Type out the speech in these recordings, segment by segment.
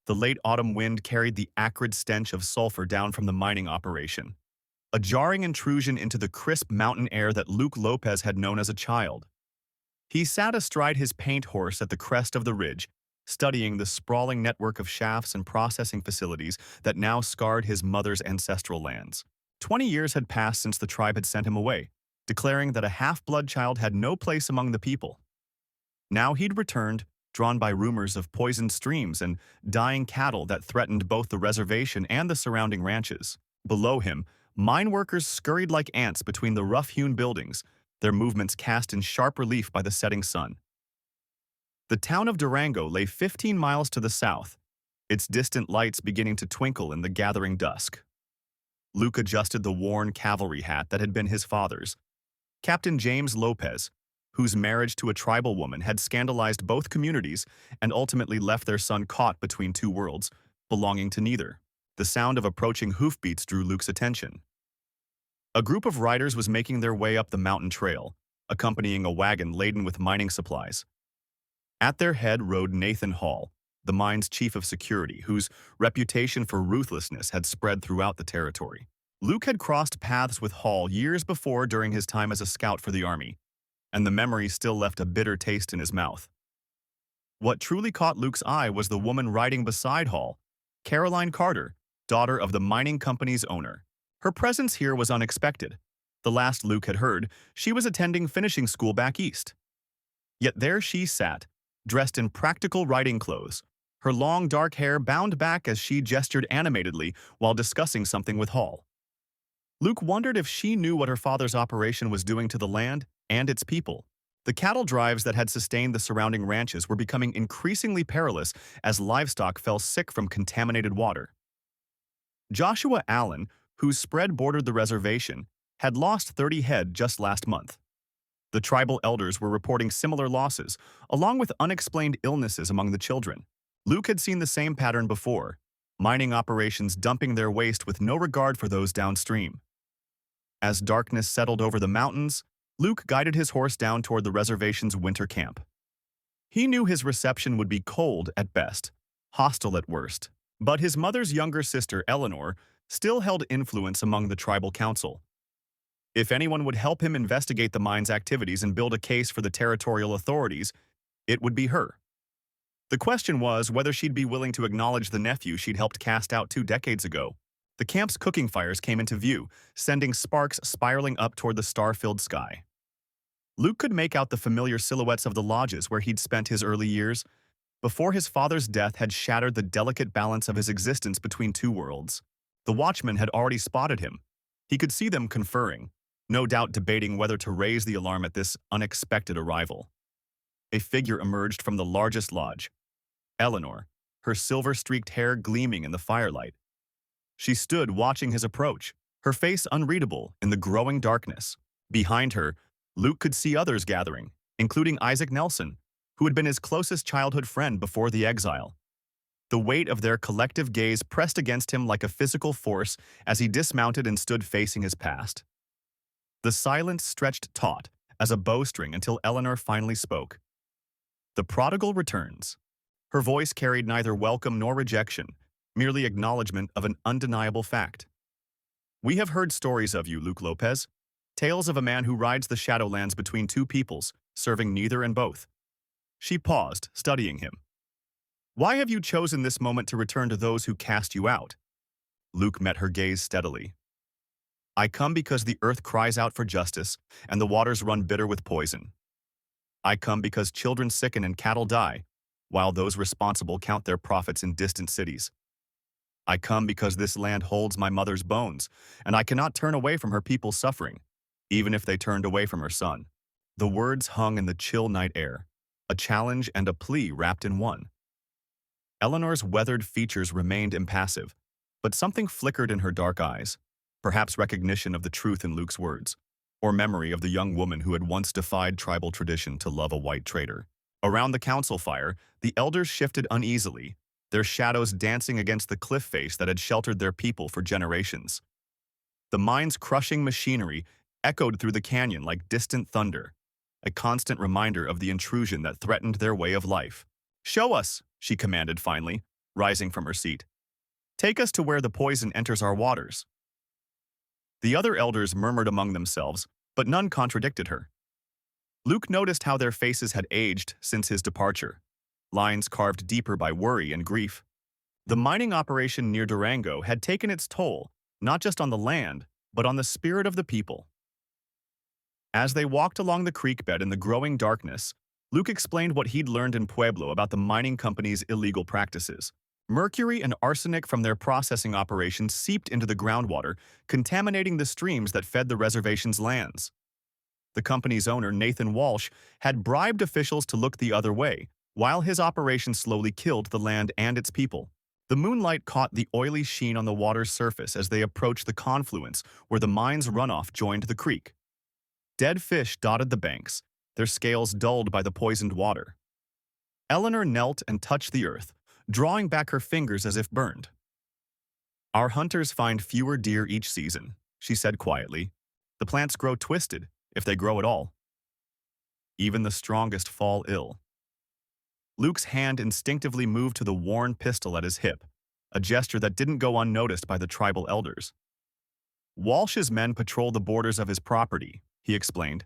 The late autumn wind carried the acrid stench of sulfur down from the mining operation, a jarring intrusion into the crisp mountain air that Luke Lopez had known as a child. He sat astride his paint horse at the crest of the ridge, studying the sprawling network of shafts and processing facilities that now scarred his mother's ancestral lands. 20 years had passed since the tribe had sent him away, declaring that a half-blood child had no place among the people. Now he'd returned, drawn by rumors of poisoned streams and dying cattle that threatened both the reservation and the surrounding ranches. Below him, mine workers scurried like ants between the rough-hewn buildings, their movements cast in sharp relief by the setting sun. The town of Durango lay 15 miles to the south, its distant lights beginning to twinkle in the gathering dusk. Luke adjusted the worn cavalry hat that had been his father's. Captain James Lopez, whose marriage to a tribal woman had scandalized both communities and ultimately left their son caught between two worlds, belonging to neither. The sound of approaching hoofbeats drew Luke's attention. A group of riders was making their way up the mountain trail, accompanying a wagon laden with mining supplies. At their head rode Nathan Hall, the mine's chief of security, whose reputation for ruthlessness had spread throughout the territory. Luke had crossed paths with Hall years before during his time as a scout for the army, and the memory still left a bitter taste in his mouth. What truly caught Luke's eye was the woman riding beside Hall, Caroline Carter, daughter of the mining company's owner. Her presence here was unexpected. The last Luke had heard, she was attending finishing school back east. Yet there she sat, dressed in practical riding clothes, her long dark hair bound back as she gestured animatedly while discussing something with Hall. Luke wondered if she knew what her father's operation was doing to the land and its people. The cattle drives that had sustained the surrounding ranches were becoming increasingly perilous as livestock fell sick from contaminated water. Joshua Allen, whose spread bordered the reservation, had lost 30 head just last month. The tribal elders were reporting similar losses, along with unexplained illnesses among the children. Luke had seen the same pattern before, mining operations dumping their waste with no regard for those downstream. As darkness settled over the mountains, Luke guided his horse down toward the reservation's winter camp. He knew his reception would be cold at best, hostile at worst, but his mother's younger sister, Eleanor, still held influence among the tribal council. If anyone would help him investigate the mine's activities and build a case for the territorial authorities, it would be her. The question was whether she'd be willing to acknowledge the nephew she'd helped cast out 2 decades ago. The camp's cooking fires came into view, sending sparks spiraling up toward the star-filled sky. Luke could make out the familiar silhouettes of the lodges where he'd spent his early years, before his father's death had shattered the delicate balance of his existence between two worlds. The watchmen had already spotted him. He could see them conferring, no doubt debating whether to raise the alarm at this unexpected arrival. A figure emerged from the largest lodge. Eleanor, her silver-streaked hair gleaming in the firelight. She stood watching his approach, her face unreadable in the growing darkness. Behind her, Luke could see others gathering, including Isaac Nelson, who had been his closest childhood friend before the exile. The weight of their collective gaze pressed against him like a physical force as he dismounted and stood facing his past. The silence stretched taut as a bowstring until Eleanor finally spoke. The prodigal returns. Her voice carried neither welcome nor rejection, merely acknowledgement of an undeniable fact. We have heard stories of you, Luke Lopez, tales of a man who rides the Shadowlands between two peoples, serving neither and both. She paused, studying him. Why have you chosen this moment to return to those who cast you out? Luke met her gaze steadily. I come because the earth cries out for justice, and the waters run bitter with poison. I come because children sicken and cattle die, while those responsible count their profits in distant cities. I come because this land holds my mother's bones, and I cannot turn away from her people's suffering, even if they turned away from her son. The words hung in the chill night air, a challenge and a plea wrapped in one. Eleanor's weathered features remained impassive, but something flickered in her dark eyes, perhaps recognition of the truth in Luke's words, or memory of the young woman who had once defied tribal tradition to love a white trader. Around the council fire, the elders shifted uneasily, their shadows dancing against the cliff face that had sheltered their people for generations. The mine's crushing machinery echoed through the canyon like distant thunder, a constant reminder of the intrusion that threatened their way of life. Show us, she commanded finally, rising from her seat. "Take us to where the poison enters our waters." The other elders murmured among themselves, but none contradicted her. Luke noticed how their faces had aged since his departure, lines carved deeper by worry and grief. The mining operation near Durango had taken its toll, not just on the land, but on the spirit of the people. As they walked along the creek bed in the growing darkness, Luke explained what he'd learned in Pueblo about the mining company's illegal practices. Mercury and arsenic from their processing operations seeped into the groundwater, contaminating the streams that fed the reservation's lands. The company's owner, Nathan Walsh, had bribed officials to look the other way, while his operation slowly killed the land and its people. The moonlight caught the oily sheen on the water's surface as they approached the confluence where the mine's runoff joined the creek. Dead fish dotted the banks, their scales dulled by the poisoned water. Eleanor knelt and touched the earth, drawing back her fingers as if burned. "Our hunters find fewer deer each season," she said quietly. "The plants grow twisted, if they grow at all. Even the strongest fall ill." Luke's hand instinctively moved to the worn pistol at his hip, a gesture that didn't go unnoticed by the tribal elders. "Walsh's men patrol the borders of his property," he explained.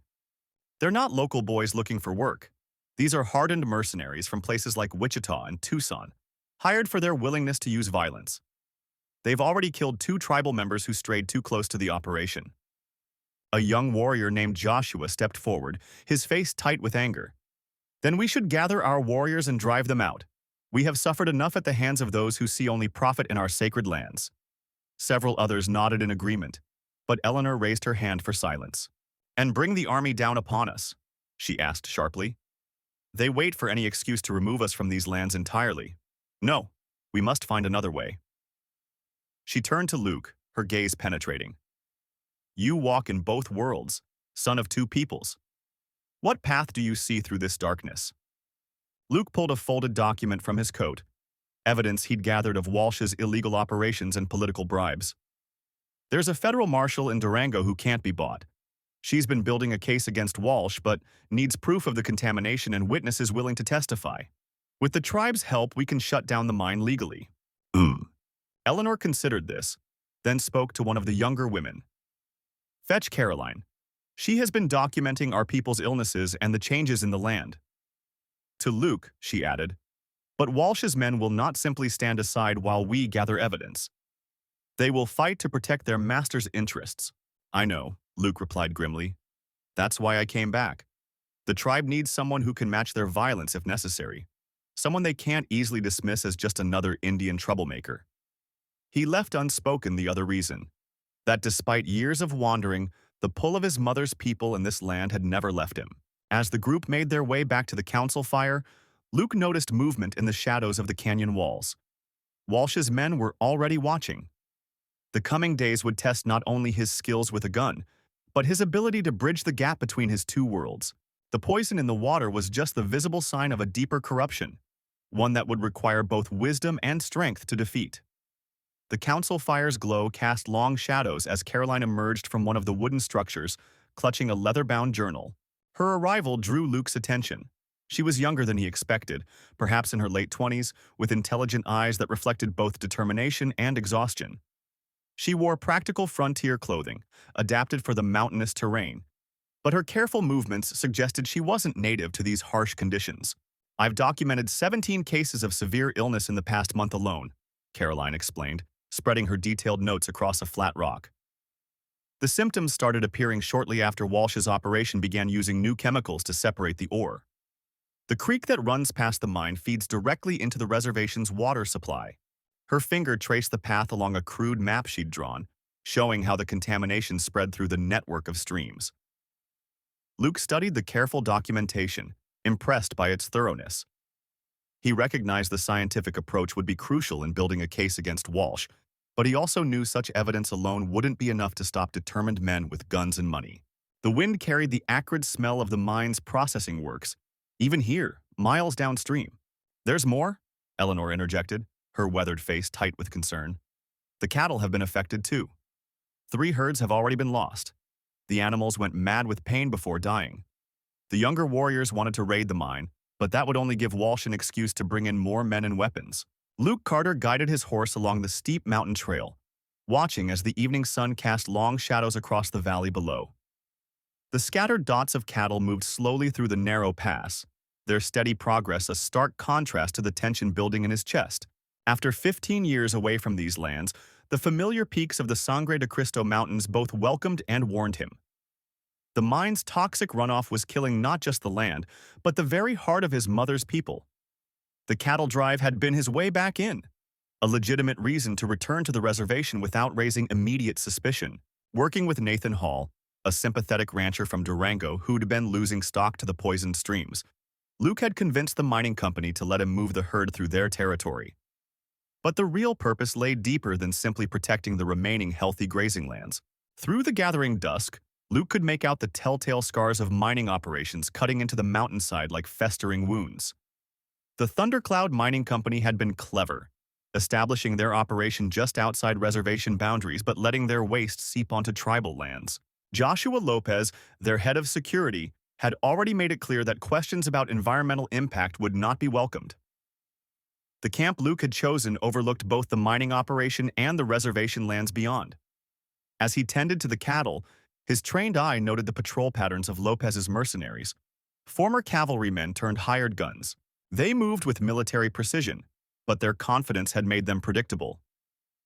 "They're not local boys looking for work. These are hardened mercenaries from places like Wichita and Tucson, hired for their willingness to use violence. They've already killed 2 tribal members who strayed too close to the operation." A young warrior named Joshua stepped forward, his face tight with anger. "Then we should gather our warriors and drive them out. We have suffered enough at the hands of those who see only profit in our sacred lands." Several others nodded in agreement, but Eleanor raised her hand for silence. "And bring the army down upon us?" she asked sharply. "They wait for any excuse to remove us from these lands entirely. No, we must find another way." She turned to Luke, her gaze penetrating. "You walk in both worlds, son of 2 peoples. What path do you see through this darkness?" Luke pulled a folded document from his coat, evidence he'd gathered of Walsh's illegal operations and political bribes. "There's a federal marshal in Durango who can't be bought. She's been building a case against Walsh, but needs proof of the contamination and witnesses willing to testify. With the tribe's help, we can shut down the mine legally." Eleanor considered this, then spoke to one of the younger women. "Fetch Caroline. She has been documenting our people's illnesses and the changes in the land." To Luke, she added, "But Walsh's men will not simply stand aside while we gather evidence. They will fight to protect their master's interests." "I know," Luke replied grimly. "That's why I came back. The tribe needs someone who can match their violence if necessary. Someone they can't easily dismiss as just another Indian troublemaker." He left unspoken the other reason, that despite years of wandering, the pull of his mother's people in this land had never left him. As the group made their way back to the council fire, Luke noticed movement in the shadows of the canyon walls. Walsh's men were already watching. The coming days would test not only his skills with a gun, but his ability to bridge the gap between his 2 worlds. The poison in the water was just the visible sign of a deeper corruption, one that would require both wisdom and strength to defeat. The council fire's glow cast long shadows as Caroline emerged from one of the wooden structures, clutching a leather-bound journal. Her arrival drew Luke's attention. She was younger than he expected, perhaps in her late 20s, with intelligent eyes that reflected both determination and exhaustion. She wore practical frontier clothing, adapted for the mountainous terrain, but her careful movements suggested she wasn't native to these harsh conditions. "I've documented 17 cases of severe illness in the past month alone," Caroline explained, spreading her detailed notes across a flat rock. The symptoms started appearing shortly after Walsh's operation began using new chemicals to separate the ore. The creek that runs past the mine feeds directly into the reservation's water supply. Her finger traced the path along a crude map she'd drawn, showing how the contamination spread through the network of streams. Luke studied the careful documentation, impressed by its thoroughness. He recognized the scientific approach would be crucial in building a case against Walsh, but he also knew such evidence alone wouldn't be enough to stop determined men with guns and money. The wind carried the acrid smell of the mine's processing works, even here, miles downstream. "There's more?" Eleanor interjected, her weathered face tight with concern. "The cattle have been affected too. 3 herds have already been lost. The animals went mad with pain before dying. The younger warriors wanted to raid the mine, but that would only give Walsh an excuse to bring in more men and weapons." Luke Carter guided his horse along the steep mountain trail, watching as the evening sun cast long shadows across the valley below. The scattered dots of cattle moved slowly through the narrow pass, their steady progress a stark contrast to the tension building in his chest. After 15 years away from these lands, the familiar peaks of the Sangre de Cristo Mountains both welcomed and warned him. The mine's toxic runoff was killing not just the land, but the very heart of his mother's people. The cattle drive had been his way back in, a legitimate reason to return to the reservation without raising immediate suspicion. Working with Nathan Hall, a sympathetic rancher from Durango who'd been losing stock to the poisoned streams, Luke had convinced the mining company to let him move the herd through their territory. But the real purpose lay deeper than simply protecting the remaining healthy grazing lands. Through the gathering dusk, Luke could make out the telltale scars of mining operations cutting into the mountainside like festering wounds. The Thundercloud Mining Company had been clever, establishing their operation just outside reservation boundaries but letting their waste seep onto tribal lands. Joshua Lopez, their head of security, had already made it clear that questions about environmental impact would not be welcomed. The camp Luke had chosen overlooked both the mining operation and the reservation lands beyond. As he tended to the cattle, his trained eye noted the patrol patterns of Lopez's mercenaries, former cavalrymen turned hired guns. They moved with military precision, but their confidence had made them predictable.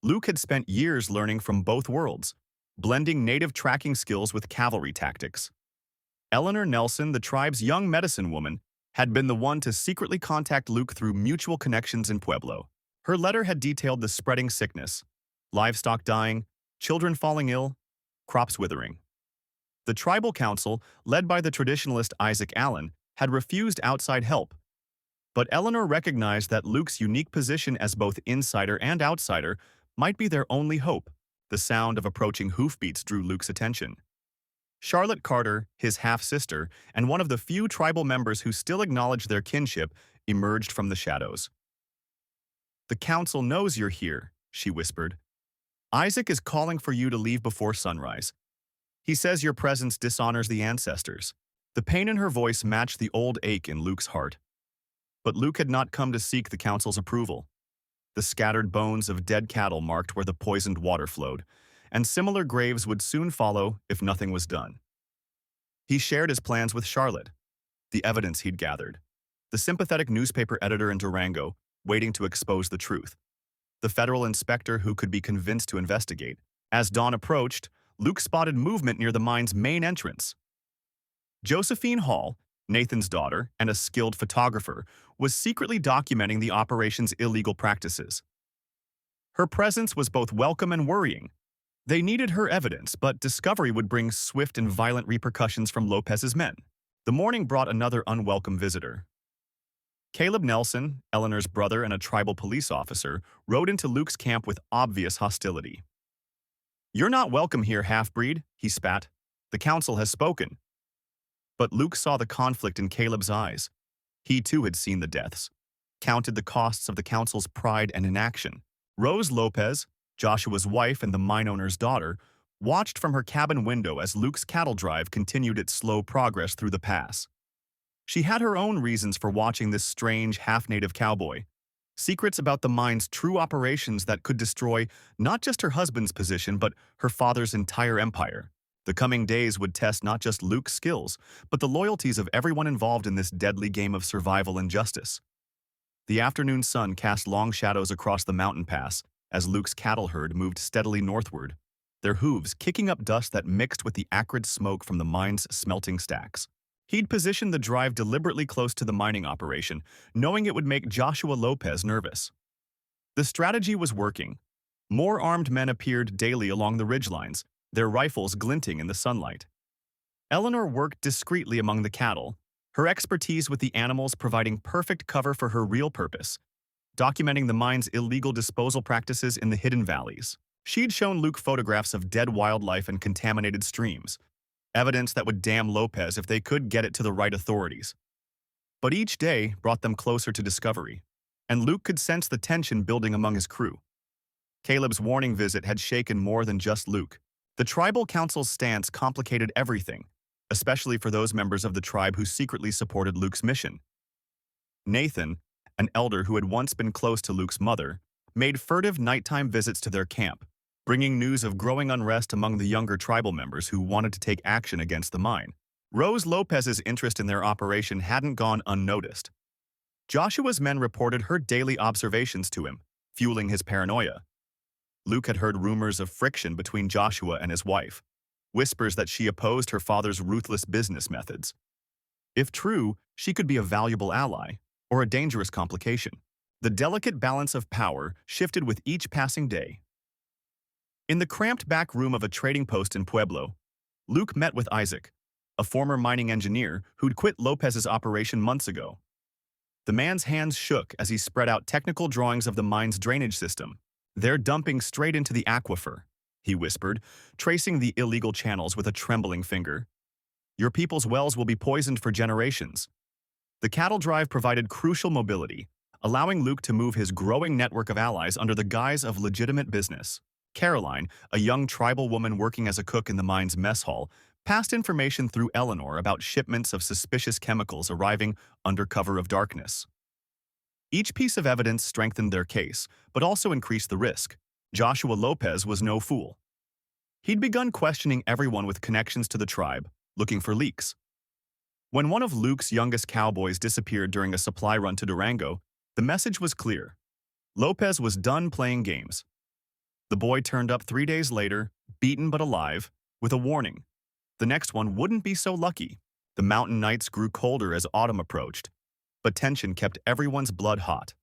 Luke had spent years learning from both worlds, blending native tracking skills with cavalry tactics. Eleanor Nelson, the tribe's young medicine woman, had been the one to secretly contact Luke through mutual connections in Pueblo. Her letter had detailed the spreading sickness, livestock dying, children falling ill, crops withering. The tribal council, led by the traditionalist Isaac Allen, had refused outside help. But Eleanor recognized that Luke's unique position as both insider and outsider might be their only hope. The sound of approaching hoofbeats drew Luke's attention. Charlotte Carter, his half-sister, and one of the few tribal members who still acknowledged their kinship, emerged from the shadows. "The council knows you're here," she whispered. "Isaac is calling for you to leave before sunrise. He says your presence dishonors the ancestors." The pain in her voice matched the old ache in Luke's heart. But Luke had not come to seek the council's approval. The scattered bones of dead cattle marked where the poisoned water flowed, and similar graves would soon follow if nothing was done. He shared his plans with Charlotte, the evidence he'd gathered, the sympathetic newspaper editor in Durango, waiting to expose the truth, the federal inspector who could be convinced to investigate. As dawn approached, Luke spotted movement near the mine's main entrance. Josephine Hall, Nathan's daughter and a skilled photographer, was secretly documenting the operation's illegal practices. Her presence was both welcome and worrying. They needed her evidence, but discovery would bring swift and violent repercussions from Lopez's men. The morning brought another unwelcome visitor. Caleb Nelson, Eleanor's brother and a tribal police officer, rode into Luke's camp with obvious hostility. "You're not welcome here, half-breed," he spat. "The council has spoken." But Luke saw the conflict in Caleb's eyes. He too had seen the deaths, counted the costs of the council's pride and inaction. Rose Lopez, Joshua's wife and the mine owner's daughter, watched from her cabin window as Luke's cattle drive continued its slow progress through the pass. She had her own reasons for watching this strange, half-native cowboy, secrets about the mine's true operations that could destroy not just her husband's position but her father's entire empire. The coming days would test not just Luke's skills, but the loyalties of everyone involved in this deadly game of survival and justice. The afternoon sun cast long shadows across the mountain pass as Luke's cattle herd moved steadily northward, their hooves kicking up dust that mixed with the acrid smoke from the mine's smelting stacks. He'd positioned the drive deliberately close to the mining operation, knowing it would make Joshua Lopez nervous. The strategy was working. More armed men appeared daily along the ridgelines, their rifles glinting in the sunlight. Eleanor worked discreetly among the cattle, her expertise with the animals providing perfect cover for her real purpose, documenting the mine's illegal disposal practices in the hidden valleys. She'd shown Luke photographs of dead wildlife and contaminated streams, evidence that would damn Lopez if they could get it to the right authorities. But each day brought them closer to discovery, and Luke could sense the tension building among his crew. Caleb's warning visit had shaken more than just Luke. The tribal council's stance complicated everything, especially for those members of the tribe who secretly supported Luke's mission. Nathan, an elder who had once been close to Luke's mother, made furtive nighttime visits to their camp, bringing news of growing unrest among the younger tribal members who wanted to take action against the mine. Rose Lopez's interest in their operation hadn't gone unnoticed. Joshua's men reported her daily observations to him, fueling his paranoia. Luke had heard rumors of friction between Joshua and his wife, whispers that she opposed her father's ruthless business methods. If true, she could be a valuable ally, or a dangerous complication. The delicate balance of power shifted with each passing day. In the cramped back room of a trading post in Pueblo, Luke met with Isaac, a former mining engineer who'd quit Lopez's operation months ago. The man's hands shook as he spread out technical drawings of the mine's drainage system. "They're dumping straight into the aquifer," he whispered, tracing the illegal channels with a trembling finger. "Your people's wells will be poisoned for generations." The cattle drive provided crucial mobility, allowing Luke to move his growing network of allies under the guise of legitimate business. Caroline, a young tribal woman working as a cook in the mine's mess hall, passed information through Eleanor about shipments of suspicious chemicals arriving under cover of darkness. Each piece of evidence strengthened their case, but also increased the risk. Joshua Lopez was no fool. He'd begun questioning everyone with connections to the tribe, looking for leaks. When one of Luke's youngest cowboys disappeared during a supply run to Durango, the message was clear. Lopez was done playing games. The boy turned up 3 days later, beaten but alive, with a warning. The next one wouldn't be so lucky. The mountain nights grew colder as autumn approached, but tension kept everyone's blood hot.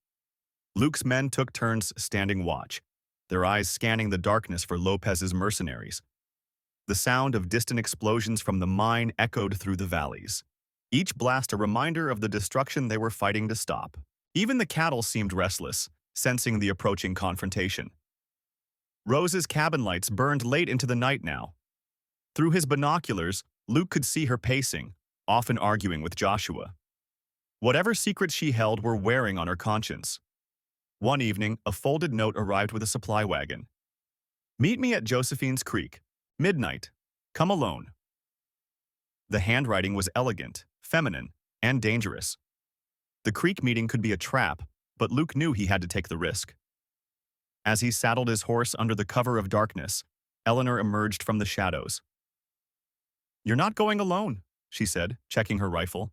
Luke's men took turns standing watch, their eyes scanning the darkness for Lopez's mercenaries. The sound of distant explosions from the mine echoed through the valleys, each blast a reminder of the destruction they were fighting to stop. Even the cattle seemed restless, sensing the approaching confrontation. Rose's cabin lights burned late into the night now. Through his binoculars, Luke could see her pacing, often arguing with Joshua. Whatever secrets she held were wearing on her conscience. One evening, a folded note arrived with a supply wagon. "Meet me at Josephine's Creek. Midnight. Come alone." The handwriting was elegant, feminine, and dangerous. The creek meeting could be a trap, but Luke knew he had to take the risk. As he saddled his horse under the cover of darkness, Eleanor emerged from the shadows. "You're not going alone," she said, checking her rifle.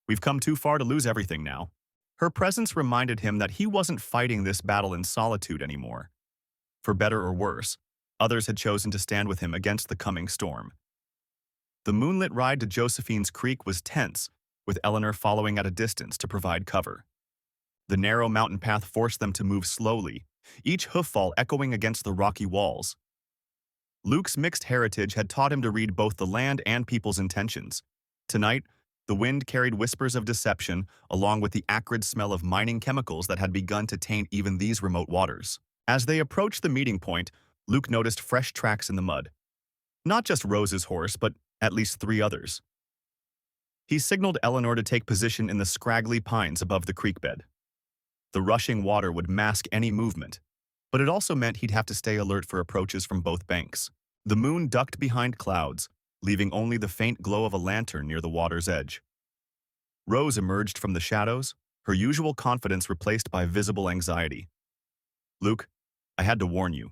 "We've come too far to lose everything now." Her presence reminded him that he wasn't fighting this battle in solitude anymore. For better or worse, others had chosen to stand with him against the coming storm. The moonlit ride to Josephine's Creek was tense, with Eleanor following at a distance to provide cover. The narrow mountain path forced them to move slowly, each hooffall echoing against the rocky walls. Luke's mixed heritage had taught him to read both the land and people's intentions. Tonight, the wind carried whispers of deception, along with the acrid smell of mining chemicals that had begun to taint even these remote waters. As they approached the meeting point, Luke noticed fresh tracks in the mud. Not just Rose's horse, but at least 3 others. He signaled Eleanor to take position in the scraggly pines above the creek bed. The rushing water would mask any movement, but it also meant he'd have to stay alert for approaches from both banks. The moon ducked behind clouds, leaving only the faint glow of a lantern near the water's edge. Rose emerged from the shadows, her usual confidence replaced by visible anxiety. "Luke, I had to warn you.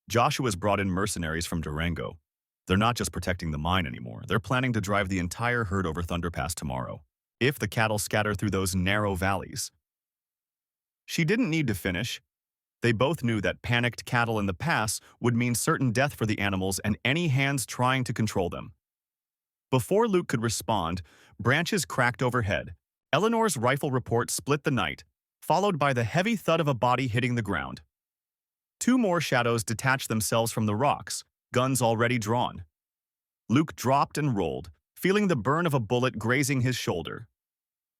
Joshua's brought in mercenaries from Durango. They're not just protecting the mine anymore. They're planning to drive the entire herd over Thunder Pass tomorrow, if the cattle scatter through those narrow valleys." She didn't need to finish. They both knew that panicked cattle in the pass would mean certain death for the animals and any hands trying to control them. Before Luke could respond, branches cracked overhead. Eleanor's rifle report split the night, followed by the heavy thud of a body hitting the ground. 2 more shadows detached themselves from the rocks, guns already drawn. Luke dropped and rolled, feeling the burn of a bullet grazing his shoulder.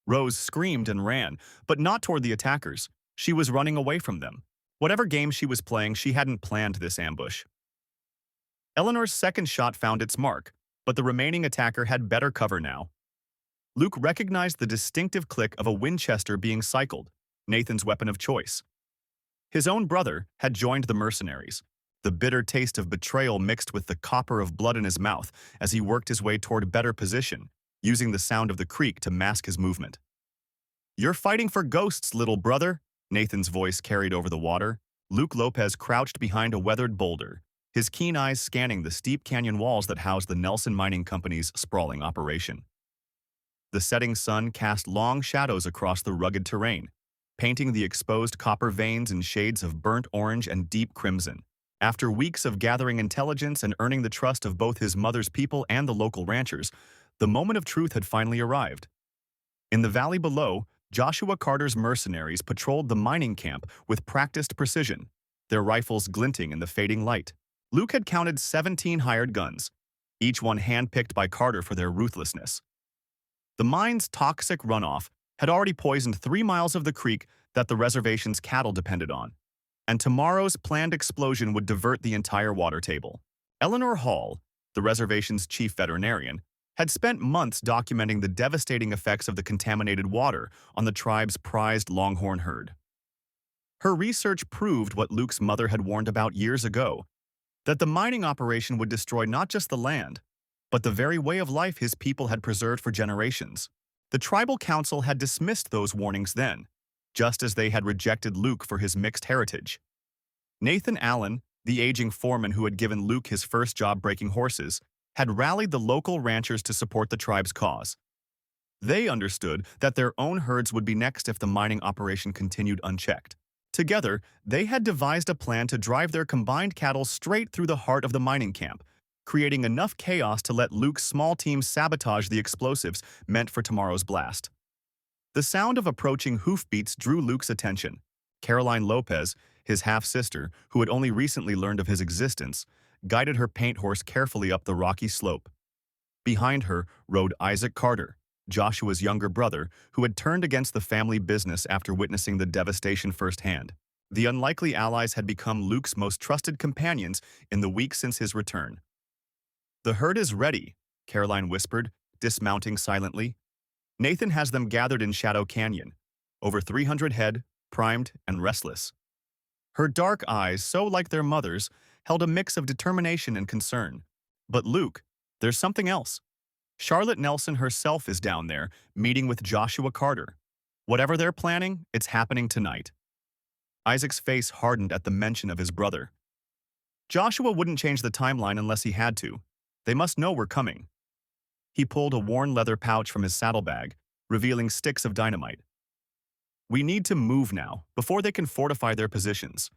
Rose screamed and ran, but not toward the attackers. She was running away from them. Whatever game she was playing, she hadn't planned this ambush. Eleanor's second shot found its mark, but the remaining attacker had better cover now. Luke recognized the distinctive click of a Winchester being cycled, Nathan's weapon of choice. His own brother had joined the mercenaries, the bitter taste of betrayal mixed with the copper of blood in his mouth as he worked his way toward a better position, using the sound of the creek to mask his movement. "You're fighting for ghosts, little brother," Nathan's voice carried over the water. Luke Lopez crouched behind a weathered boulder, his keen eyes scanning the steep canyon walls that housed the Nelson Mining Company's sprawling operation. The setting sun cast long shadows across the rugged terrain, painting the exposed copper veins in shades of burnt orange and deep crimson. After weeks of gathering intelligence and earning the trust of both his mother's people and the local ranchers, the moment of truth had finally arrived. In the valley below, Joshua Carter's mercenaries patrolled the mining camp with practiced precision, their rifles glinting in the fading light. Luke had counted 17 hired guns, each one handpicked by Carter for their ruthlessness. The mine's toxic runoff had already poisoned 3 miles of the creek that the reservation's cattle depended on, and tomorrow's planned explosion would divert the entire water table. Eleanor Hall, the reservation's chief veterinarian, had spent months documenting the devastating effects of the contaminated water on the tribe's prized longhorn herd. Her research proved what Luke's mother had warned about years ago, that the mining operation would destroy not just the land, but the very way of life his people had preserved for generations. The tribal council had dismissed those warnings then, just as they had rejected Luke for his mixed heritage. Nathan Allen, the aging foreman who had given Luke his first job breaking horses, had rallied the local ranchers to support the tribe's cause. They understood that their own herds would be next if the mining operation continued unchecked. Together, they had devised a plan to drive their combined cattle straight through the heart of the mining camp, creating enough chaos to let Luke's small team sabotage the explosives meant for tomorrow's blast. The sound of approaching hoofbeats drew Luke's attention. Caroline Lopez, his half-sister, who had only recently learned of his existence, guided her paint horse carefully up the rocky slope. Behind her rode Isaac Carter, Joshua's younger brother, who had turned against the family business after witnessing the devastation firsthand. The unlikely allies had become Luke's most trusted companions in the weeks since his return. "The herd is ready," Caroline whispered, dismounting silently. "Nathan has them gathered in Shadow Canyon, over 300 head, primed and restless." Her dark eyes, so like their mother's, held a mix of determination and concern. "But Luke, there's something else. Charlotte Nelson herself is down there, meeting with Joshua Carter. Whatever they're planning, it's happening tonight." Isaac's face hardened at the mention of his brother. "Joshua wouldn't change the timeline unless he had to. They must know we're coming." He pulled a worn leather pouch from his saddlebag, revealing sticks of dynamite. "We need to move now, before they can fortify their positions.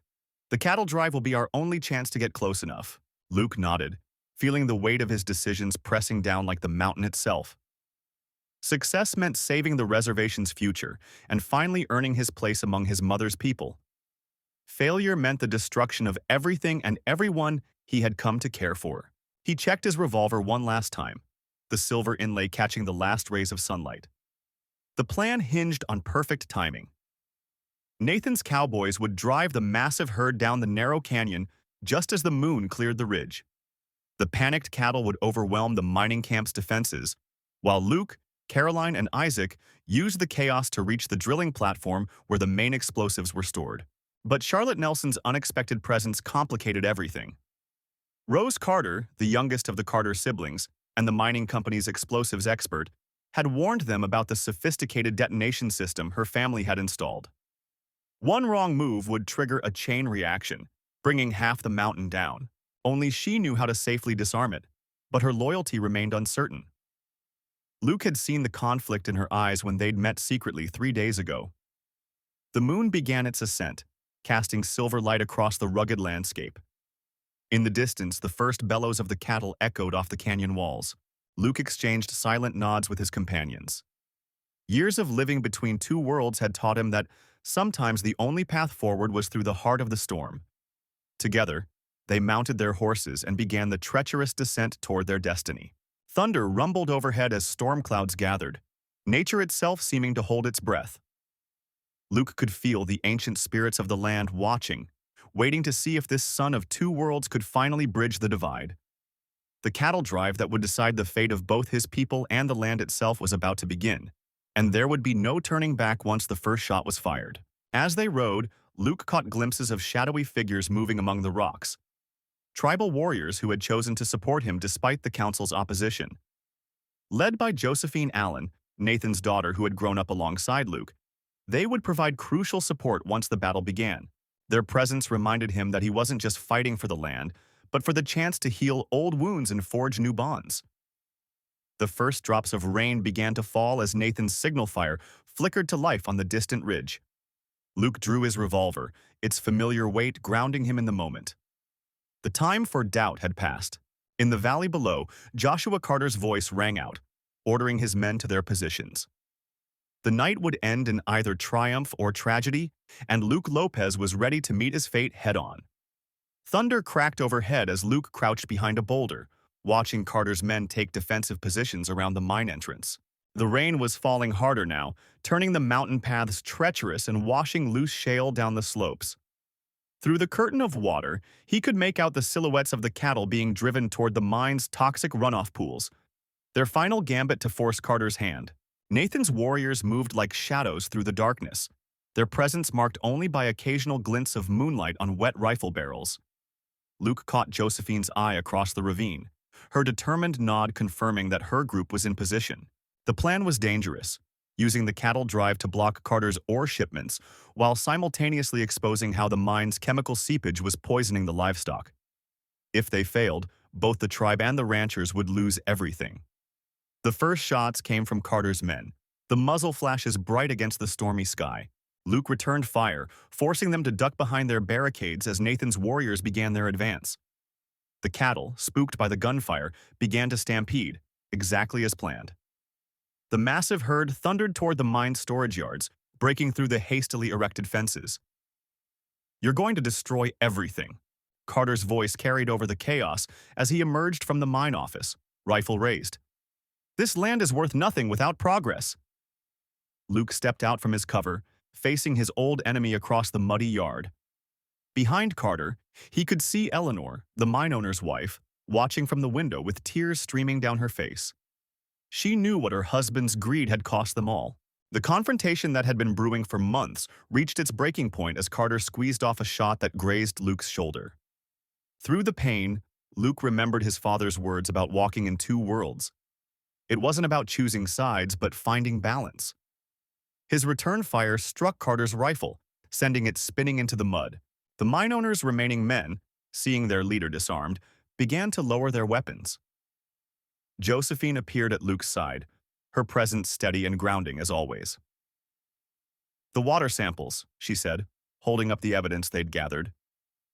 The cattle drive will be our only chance to get close enough." Luke nodded, feeling the weight of his decisions pressing down like the mountain itself. Success meant saving the reservation's future and finally earning his place among his mother's people. Failure meant the destruction of everything and everyone he had come to care for. He checked his revolver one last time, the silver inlay catching the last rays of sunlight. The plan hinged on perfect timing. Nathan's cowboys would drive the massive herd down the narrow canyon just as the moon cleared the ridge. The panicked cattle would overwhelm the mining camp's defenses, while Luke, Caroline, and Isaac used the chaos to reach the drilling platform where the main explosives were stored. But Charlotte Nelson's unexpected presence complicated everything. Rose Carter, the youngest of the Carter siblings, and the mining company's explosives expert, had warned them about the sophisticated detonation system her family had installed. One wrong move would trigger a chain reaction, bringing half the mountain down. Only she knew how to safely disarm it, but her loyalty remained uncertain. Luke had seen the conflict in her eyes when they'd met secretly 3 days ago. The moon began its ascent, casting silver light across the rugged landscape. In the distance, the first bellows of the cattle echoed off the canyon walls. Luke exchanged silent nods with his companions. Years of living between two worlds had taught him that sometimes the only path forward was through the heart of the storm. Together, they mounted their horses and began the treacherous descent toward their destiny. Thunder rumbled overhead as storm clouds gathered, nature itself seeming to hold its breath. Luke could feel the ancient spirits of the land watching, waiting to see if this son of two worlds could finally bridge the divide. The cattle drive that would decide the fate of both his people and the land itself was about to begin, and there would be no turning back once the first shot was fired. As they rode, Luke caught glimpses of shadowy figures moving among the rocks, tribal warriors who had chosen to support him despite the council's opposition. Led by Josephine Allen, Nathan's daughter who had grown up alongside Luke, They would provide crucial support once the battle began. Their presence reminded him that he wasn't just fighting for the land, but for the chance to heal old wounds and forge new bonds. The first drops of rain began to fall as Nathan's signal fire flickered to life on the distant ridge. Luke drew his revolver, its familiar weight grounding him in the moment. The time for doubt had passed. In the valley below, Joshua Carter's voice rang out, ordering his men to their positions. The night would end in either triumph or tragedy, and Luke Lopez was ready to meet his fate head-on. Thunder cracked overhead as Luke crouched behind a boulder, watching Carter's men take defensive positions around the mine entrance. The rain was falling harder now, turning the mountain paths treacherous and washing loose shale down the slopes. Through the curtain of water, he could make out the silhouettes of the cattle being driven toward the mine's toxic runoff pools, their final gambit to force Carter's hand. Nathan's warriors moved like shadows through the darkness, their presence marked only by occasional glints of moonlight on wet rifle barrels. Luke caught Josephine's eye across the ravine, her determined nod confirming that her group was in position. The plan was dangerous, using the cattle drive to block Carter's ore shipments while simultaneously exposing how the mine's chemical seepage was poisoning the livestock. If they failed, both the tribe and the ranchers would lose everything. The first shots came from Carter's men, the muzzle flashes bright against the stormy sky. Luke returned fire, forcing them to duck behind their barricades as Nathan's warriors began their advance. The cattle, spooked by the gunfire, began to stampede, exactly as planned. The massive herd thundered toward the mine's storage yards, breaking through the hastily erected fences. "You're going to destroy everything." Carter's voice carried over the chaos as he emerged from the mine office, rifle raised. "This land is worth nothing without progress." Luke stepped out from his cover, facing his old enemy across the muddy yard. Behind Carter, he could see Eleanor, the mine owner's wife, watching from the window with tears streaming down her face. She knew what her husband's greed had cost them all. The confrontation that had been brewing for months reached its breaking point as Carter squeezed off a shot that grazed Luke's shoulder. Through the pain, Luke remembered his father's words about walking in two worlds. It wasn't about choosing sides, but finding balance. His return fire struck Carter's rifle, sending it spinning into the mud. The mine owner's remaining men, seeing their leader disarmed, began to lower their weapons. Josephine appeared at Luke's side, her presence steady and grounding as always. "The water samples," she said, holding up the evidence they'd gathered.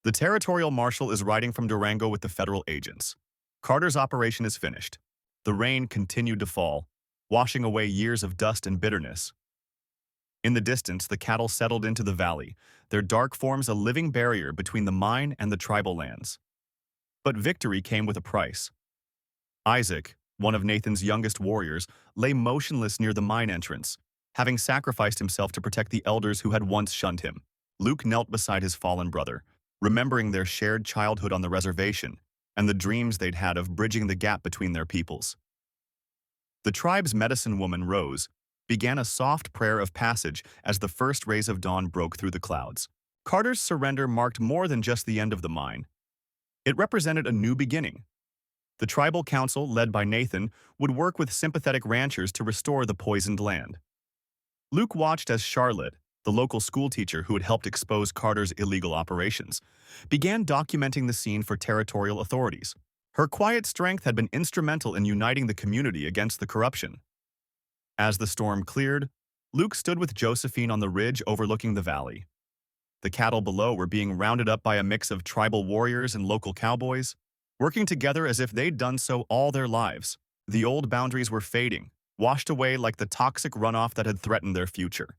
"The territorial marshal is riding from Durango with the federal agents. Carter's operation is finished." The rain continued to fall, washing away years of dust and bitterness. In the distance, the cattle settled into the valley, their dark forms a living barrier between the mine and the tribal lands. But victory came with a price. Isaac, one of Nathan's youngest warriors, lay motionless near the mine entrance, having sacrificed himself to protect the elders who had once shunned him. Luke knelt beside his fallen brother, remembering their shared childhood on the reservation and the dreams they'd had of bridging the gap between their peoples. The tribe's medicine woman, Rose, began a soft prayer of passage as the first rays of dawn broke through the clouds. Carter's surrender marked more than just the end of the mine. It represented a new beginning. The tribal council, led by Nathan, would work with sympathetic ranchers to restore the poisoned land. Luke watched as Charlotte, the local schoolteacher who had helped expose Carter's illegal operations, began documenting the scene for territorial authorities. Her quiet strength had been instrumental in uniting the community against the corruption. As the storm cleared, Luke stood with Josephine on the ridge overlooking the valley. The cattle below were being rounded up by a mix of tribal warriors and local cowboys, working together as if they'd done so all their lives. The old boundaries were fading, washed away like the toxic runoff that had threatened their future.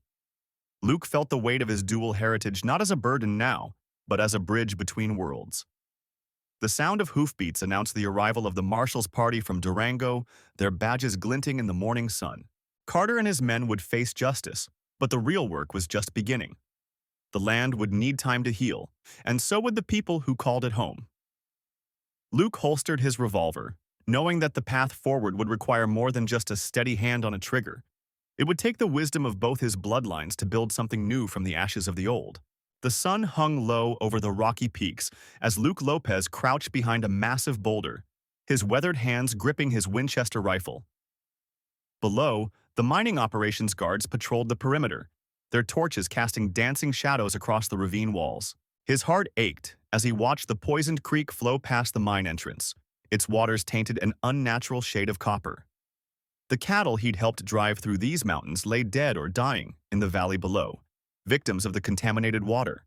Luke felt the weight of his dual heritage not as a burden now, but as a bridge between worlds. The sound of hoofbeats announced the arrival of the marshal's party from Durango, their badges glinting in the morning sun. Carter and his men would face justice, but the real work was just beginning. The land would need time to heal, and so would the people who called it home. Luke holstered his revolver, knowing that the path forward would require more than just a steady hand on a trigger. It would take the wisdom of both his bloodlines to build something new from the ashes of the old. The sun hung low over the rocky peaks as Luke Lopez crouched behind a massive boulder, his weathered hands gripping his Winchester rifle. Below, the mining operations guards patrolled the perimeter, their torches casting dancing shadows across the ravine walls. His heart ached as he watched the poisoned creek flow past the mine entrance, its waters tainted an unnatural shade of copper. The cattle he'd helped drive through these mountains lay dead or dying in the valley below, victims of the contaminated water.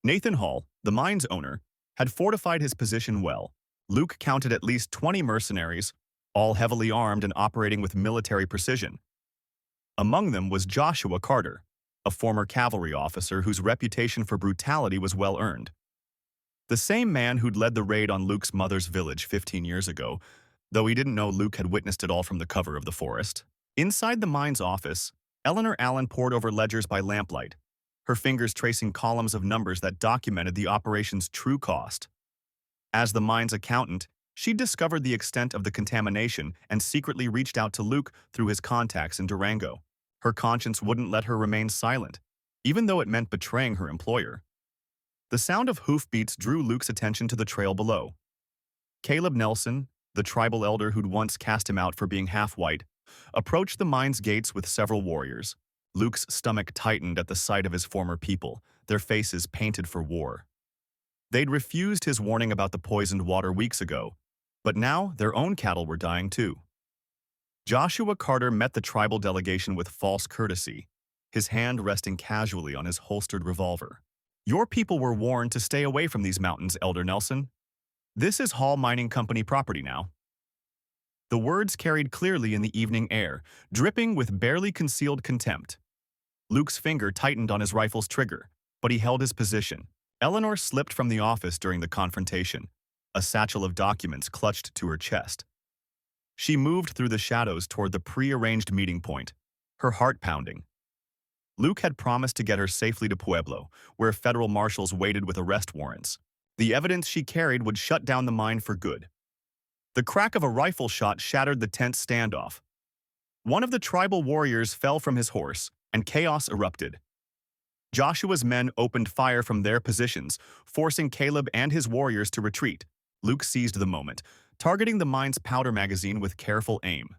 Nathan Hall, the mine's owner, had fortified his position well. Luke counted at least 20 mercenaries, all heavily armed and operating with military precision. Among them was Joshua Carter, a former cavalry officer whose reputation for brutality was well earned. The same man who'd led the raid on Luke's mother's village 15 years ago, though he didn't know Luke had witnessed it all from the cover of the forest. Inside the mine's office, Eleanor Allen pored over ledgers by lamplight, her fingers tracing columns of numbers that documented the operation's true cost. As the mine's accountant, she discovered the extent of the contamination and secretly reached out to Luke through his contacts in Durango. Her conscience wouldn't let her remain silent, even though it meant betraying her employer. The sound of hoofbeats drew Luke's attention to the trail below. Caleb Nelson, the tribal elder who'd once cast him out for being half-white, approached the mine's gates with several warriors. Luke's stomach tightened at the sight of his former people, their faces painted for war. They'd refused his warning about the poisoned water weeks ago, but now their own cattle were dying too. Joshua Carter met the tribal delegation with false courtesy, his hand resting casually on his holstered revolver. "Your people were warned to stay away from these mountains, Elder Nelson. This is Hall Mining Company property now." The words carried clearly in the evening air, dripping with barely concealed contempt. Luke's finger tightened on his rifle's trigger, but he held his position. Eleanor slipped from the office during the confrontation, a satchel of documents clutched to her chest. She moved through the shadows toward the pre-arranged meeting point, her heart pounding. Luke had promised to get her safely to Pueblo, where federal marshals waited with arrest warrants. The evidence she carried would shut down the mine for good. The crack of a rifle shot shattered the tense standoff. One of the tribal warriors fell from his horse, and chaos erupted. Joshua's men opened fire from their positions, forcing Caleb and his warriors to retreat. Luke seized the moment, targeting the mine's powder magazine with careful aim.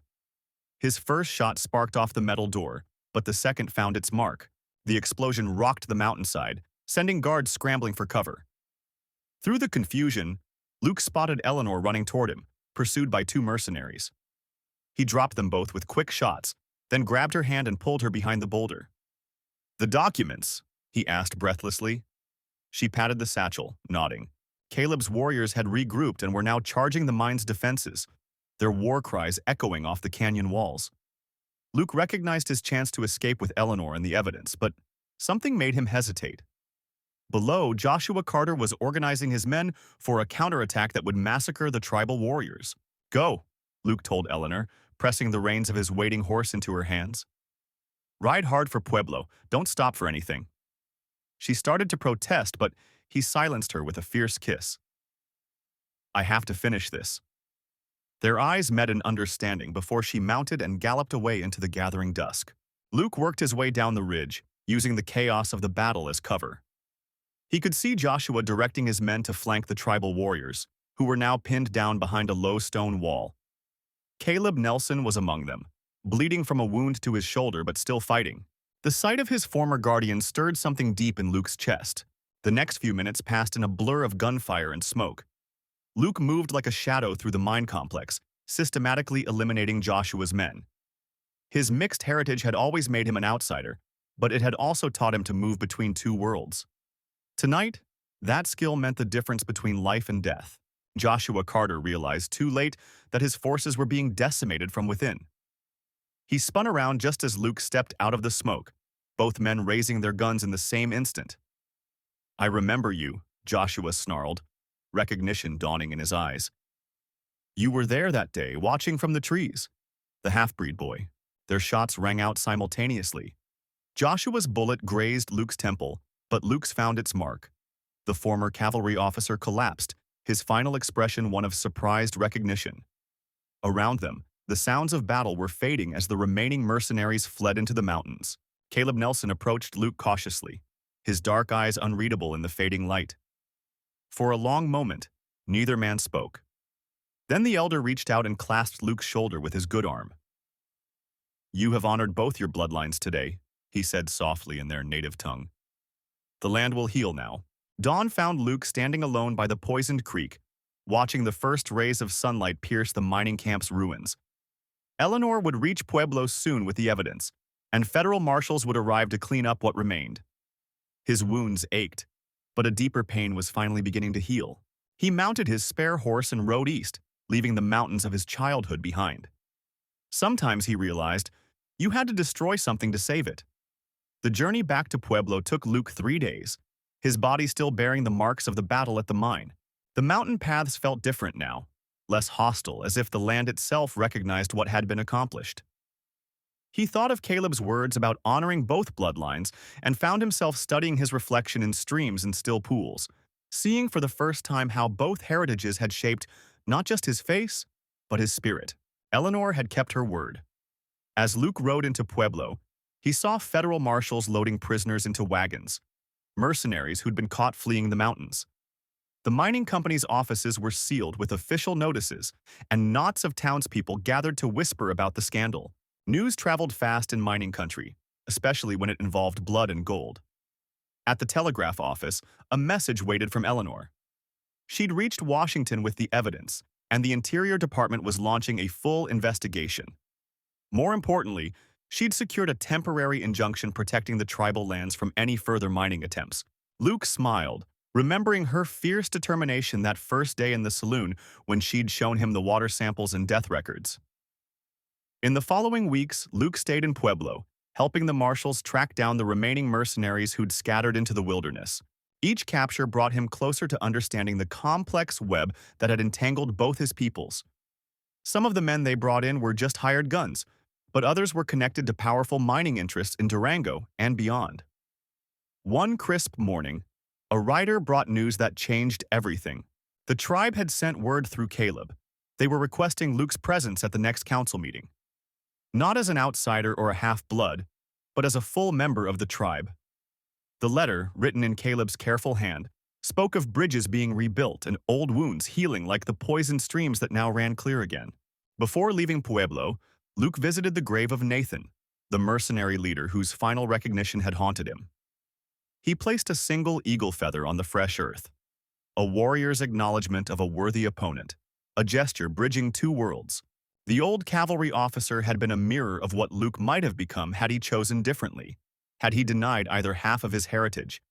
His first shot sparked off the metal door, but the second found its mark. The explosion rocked the mountainside, sending guards scrambling for cover. Through the confusion, Luke spotted Eleanor running toward him, pursued by two mercenaries. He dropped them both with quick shots, then grabbed her hand and pulled her behind the boulder. "The documents?" he asked breathlessly. She patted the satchel, nodding. Caleb's warriors had regrouped and were now charging the mine's defenses, their war cries echoing off the canyon walls. Luke recognized his chance to escape with Eleanor and the evidence, but something made him hesitate. Below, Joshua Carter was organizing his men for a counterattack that would massacre the tribal warriors. "Go," Luke told Eleanor, pressing the reins of his waiting horse into her hands. "Ride hard for Pueblo. Don't stop for anything." She started to protest, but he silenced her with a fierce kiss. "I have to finish this." Their eyes met in understanding before she mounted and galloped away into the gathering dusk. Luke worked his way down the ridge, using the chaos of the battle as cover. He could see Joshua directing his men to flank the tribal warriors, who were now pinned down behind a low stone wall. Caleb Nelson was among them, bleeding from a wound to his shoulder but still fighting. The sight of his former guardian stirred something deep in Luke's chest. The next few minutes passed in a blur of gunfire and smoke. Luke moved like a shadow through the mine complex, systematically eliminating Joshua's men. His mixed heritage had always made him an outsider, but it had also taught him to move between two worlds. Tonight, that skill meant the difference between life and death. Joshua Carter realized too late that his forces were being decimated from within. He spun around just as Luke stepped out of the smoke, both men raising their guns in the same instant. "I remember you," Joshua snarled, recognition dawning in his eyes. "You were there that day, watching from the trees." The half-breed boy. Their shots rang out simultaneously. Joshua's bullet grazed Luke's temple, but Luke's found its mark. The former cavalry officer collapsed, his final expression one of surprised recognition. Around them, the sounds of battle were fading as the remaining mercenaries fled into the mountains. Caleb Nelson approached Luke cautiously, his dark eyes unreadable in the fading light. For a long moment, neither man spoke. Then the elder reached out and clasped Luke's shoulder with his good arm. "You have honored both your bloodlines today," he said softly in their native tongue. "The land will heal now." Dawn found Luke standing alone by the poisoned creek, watching the first rays of sunlight pierce the mining camp's ruins. Eleanor would reach Pueblo soon with the evidence, and federal marshals would arrive to clean up what remained. His wounds ached, but a deeper pain was finally beginning to heal. He mounted his spare horse and rode east, leaving the mountains of his childhood behind. Sometimes, he realized, you had to destroy something to save it. The journey back to Pueblo took Luke 3 days, his body still bearing the marks of the battle at the mine. The mountain paths felt different now, less hostile, as if the land itself recognized what had been accomplished. He thought of Caleb's words about honoring both bloodlines and found himself studying his reflection in streams and still pools, seeing for the first time how both heritages had shaped not just his face, but his spirit. Eleanor had kept her word. As Luke rode into Pueblo, he saw federal marshals loading prisoners into wagons, mercenaries who'd been caught fleeing the mountains. The mining company's offices were sealed with official notices, and knots of townspeople gathered to whisper about the scandal. News traveled fast in mining country, especially when it involved blood and gold. At the telegraph office, a message waited from Eleanor. She'd reached Washington with the evidence, and the Interior Department was launching a full investigation. More importantly, she'd secured a temporary injunction protecting the tribal lands from any further mining attempts. Luke smiled, remembering her fierce determination that first day in the saloon when she'd shown him the water samples and death records. In the following weeks, Luke stayed in Pueblo, helping the marshals track down the remaining mercenaries who'd scattered into the wilderness. Each capture brought him closer to understanding the complex web that had entangled both his peoples. Some of the men they brought in were just hired guns, but others were connected to powerful mining interests in Durango and beyond. One crisp morning, a rider brought news that changed everything. The tribe had sent word through Caleb. They were requesting Luke's presence at the next council meeting. Not as an outsider or a half-blood, but as a full member of the tribe. The letter, written in Caleb's careful hand, spoke of bridges being rebuilt and old wounds healing like the poisoned streams that now ran clear again. Before leaving Pueblo, Luke visited the grave of Nathan, the mercenary leader whose final recognition had haunted him. He placed a single eagle feather on the fresh earth, a warrior's acknowledgement of a worthy opponent, a gesture bridging two worlds. The old cavalry officer had been a mirror of what Luke might have become had he chosen differently, had he denied either half of his heritage.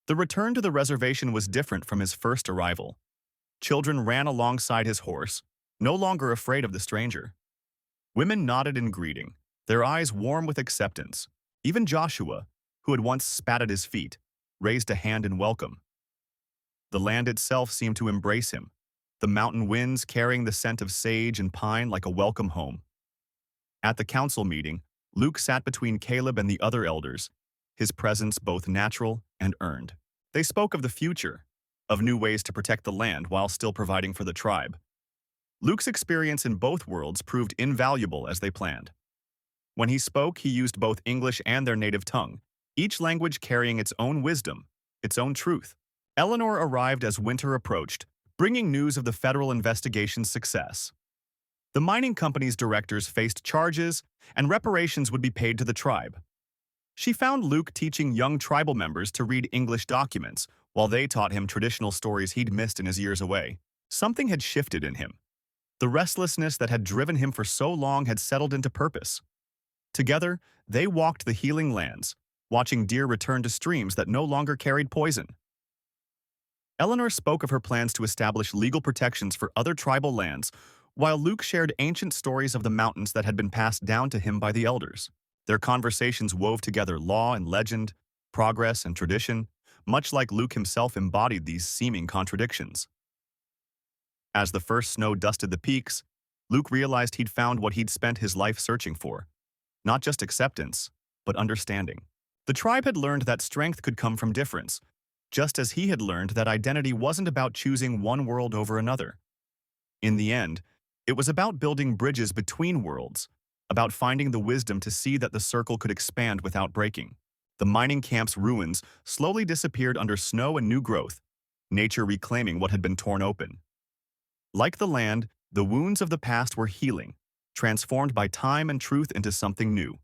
The return to the reservation was different from his first arrival. Children ran alongside his horse, no longer afraid of the stranger. Women nodded in greeting, their eyes warm with acceptance. Even Joshua, who had once spat at his feet, raised a hand in welcome. The land itself seemed to embrace him, the mountain winds carrying the scent of sage and pine like a welcome home. At the council meeting, Luke sat between Caleb and the other elders, his presence both natural and earned. They spoke of the future, of new ways to protect the land while still providing for the tribe. Luke's experience in both worlds proved invaluable as they planned. When he spoke, he used both English and their native tongue, each language carrying its own wisdom, its own truth. Eleanor arrived as winter approached, bringing news of the federal investigation's success. The mining company's directors faced charges, and reparations would be paid to the tribe. She found Luke teaching young tribal members to read English documents, while they taught him traditional stories he'd missed in his years away. Something had shifted in him. The restlessness that had driven him for so long had settled into purpose. Together, they walked the healing lands, watching deer return to streams that no longer carried poison. Eleanor spoke of her plans to establish legal protections for other tribal lands, while Luke shared ancient stories of the mountains that had been passed down to him by the elders. Their conversations wove together law and legend, progress and tradition, much like Luke himself embodied these seeming contradictions. As the first snow dusted the peaks, Luke realized he'd found what he'd spent his life searching for. Not just acceptance, but understanding. The tribe had learned that strength could come from difference, just as he had learned that identity wasn't about choosing one world over another. In the end, it was about building bridges between worlds, about finding the wisdom to see that the circle could expand without breaking. The mining camp's ruins slowly disappeared under snow and new growth, nature reclaiming what had been torn open. Like the land, the wounds of the past were healing, transformed by time and truth into something new.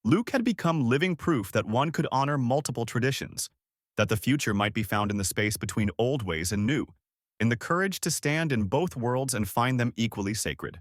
Luke had become living proof that one could honor multiple traditions, that the future might be found in the space between old ways and new, in the courage to stand in both worlds and find them equally sacred.